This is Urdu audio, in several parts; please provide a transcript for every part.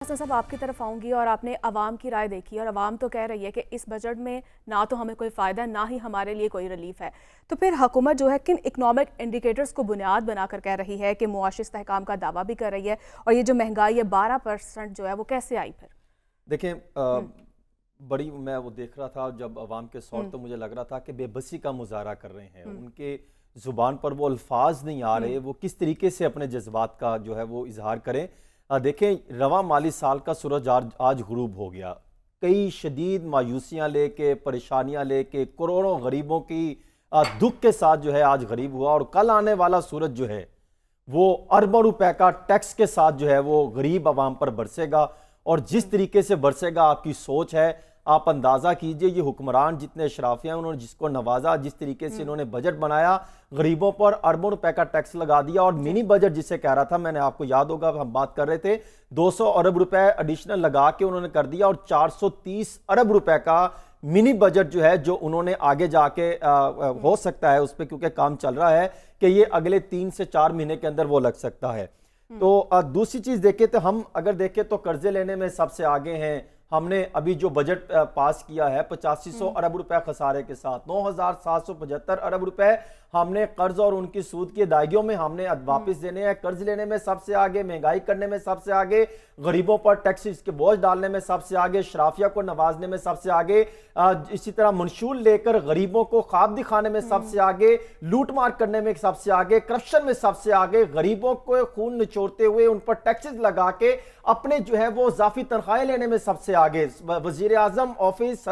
حسن صاحب آپ کی طرف آؤں گی اور آپ نے عوام کی رائے دیکھی اور عوام تو کہہ رہی ہے کہ اس بجٹ میں نہ تو ہمیں کوئی فائدہ نہ ہی ہمارے لیے کوئی ریلیف ہے، تو پھر حکومت جو ہے کن اکنامک انڈیکیٹرز کو بنیاد بنا کر کہہ رہی ہے کہ معاشی استحکام کا دعویٰ بھی کر رہی ہے، اور یہ جو مہنگائی ہے 12% جو ہے وہ کیسے آئی پھر؟ دیکھیں بڑی میں وہ دیکھ رہا تھا جب عوام کے سور تو مجھے لگ رہا تھا کہ بے بسی کا مظاہرہ کر رہے ہیں، ان کے زبان پر وہ الفاظ نہیں آ رہے، وہ کس طریقے سے اپنے جذبات کا جو ہے وہ اظہار کریں۔ دیکھیں رواں مالی سال کا سورج آج غروب ہو گیا، کئی شدید مایوسیاں لے کے پریشانیاں لے کے کروڑوں غریبوں کی دکھ کے ساتھ جو ہے آج غریب ہوا، اور کل آنے والا سورج جو ہے وہ اربوں روپے کا ٹیکس کے ساتھ جو ہے وہ غریب عوام پر برسے گا، اور جس طریقے سے برسے گا آپ کی سوچ ہے، آپ اندازہ کیجئے یہ حکمران جتنے اشرافیہ ہیں انہوں نے جس کو نوازا، جس طریقے سے انہوں نے بجٹ بنایا، غریبوں پر اربوں روپے کا ٹیکس لگا دیا، اور منی بجٹ جسے کہہ رہا تھا، میں نے آپ کو یاد ہوگا ہم بات کر رہے تھے 200 ارب روپے ایڈیشنل لگا کے انہوں نے کر دیا، اور 430 ارب روپے کا منی بجٹ جو ہے جو انہوں نے آگے جا کے ہو سکتا ہے اس پہ کیونکہ کام چل رہا ہے کہ یہ اگلے 3 سے 4 مہینے کے اندر وہ لگ سکتا ہے۔ تو دوسری چیز دیکھیں تو ہم اگر دیکھیں تو قرضے لینے میں سب سے آگے ہیں، ہم نے ابھی جو بجٹ پاس کیا ہے 8500 ارب روپے خسارے کے ساتھ 9775 ارب روپے ہم نے قرض اور ان کی سود کی ادائیگیوں میں ہم نے واپس دینے ہیں، قرض لینے میں سب سے آگے، مہنگائی کرنے میں سب سے آگے، غریبوں پر ٹیکسز کے بوجھ ڈالنے میں سب سے آگے، شرافیہ کو نوازنے میں سب سے آگے، اسی طرح منشور لے کر غریبوں کو خواب دکھانے میں سب سے آگے، لوٹ مار کرنے میں سب سے آگے، کرپشن میں سب سے آگے، غریبوں کو خون نچوڑتے ہوئے ان پر ٹیکسز لگا کے اپنے جو ہے وہ اضافی تنخواہیں لینے میں سب سے آگے، وزیر اعظم آفس،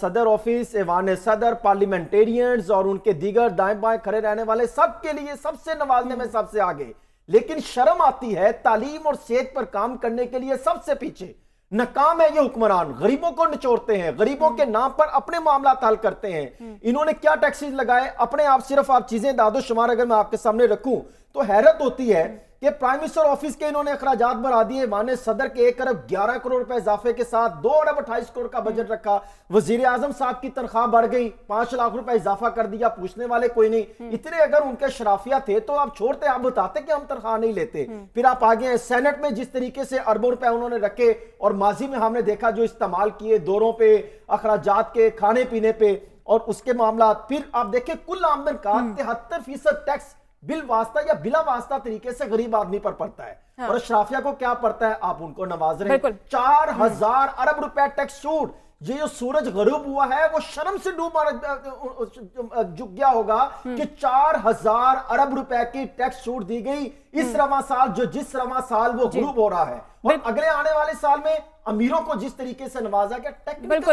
صدر آفس، ایوان صدر، پارلیمنٹیرینز اور ان کے دیگر دائیں بائیں کھڑے رہنے والے سب کے لیے سب سے نوازنے میں سب سے آگے، لیکن شرم آتی ہے تعلیم اور صحت پر کام کرنے کے لیے سب سے پیچھے۔ ناکام ہے یہ حکمران، غریبوں کو نچوڑتے ہیں، غریبوں کے نام پر اپنے معاملات حل کرتے ہیں۔ انہوں نے کیا ٹیکسز لگائے اپنے آپ، صرف آپ چیزیں داد و شمار اگر میں آپ کے سامنے رکھوں تو حیرت ہوتی ہے کہ پرائم منسٹر آفس کے انہوں نے اخراجات بڑھا دیے، ایوان صدر کے 1 ارب 11 کروڑ روپے اضافے کے ساتھ 2 ارب 28 کروڑ کا بجٹ رکھا، وزیر اعظم صاحب کی تنخواہ بڑھ گئی، 5 لاکھ روپے اضافہ کر دیا، پوچھنے والے کوئی نہیں۔ اتنے اگر ان کے شرافیہ تھے تو آپ چھوڑتے، آپ بتاتے کہ ہم تنخواہ نہیں لیتے۔ پھر آپ آگے ہیں سینٹ میں جس طریقے سے اربوں روپے انہوں نے رکھے، اور ماضی میں ہم نے دیکھا جو استعمال کیے دوروں پہ، اخراجات کے، کھانے پینے پہ اور اس کے معاملات۔ پھر آپ دیکھیں کل آمدن کا 73% ٹیکس بل واسطہ یا بلا واسطہ طریقے سے غریب آدمی پر پڑتا ہے، اور اشرافیہ کو کیا پڑتا ہے؟ آپ ان کو نواز رہے ہیں۔ 4000 ارب روپے ٹیکس چھوٹ، یہ جو سورج غروب ہوا ہے وہ شرم سے جھک گیا ہوگا کہ 4000 ارب روپے کی ٹیکس چھوٹ دی گئی اس رواں سال، جو جس رواں سال وہ غروب ہو رہا ہے، اور اگلے آنے والے سال میں امیروں کو جس طریقے سے نوازا گیا ٹیکنیکل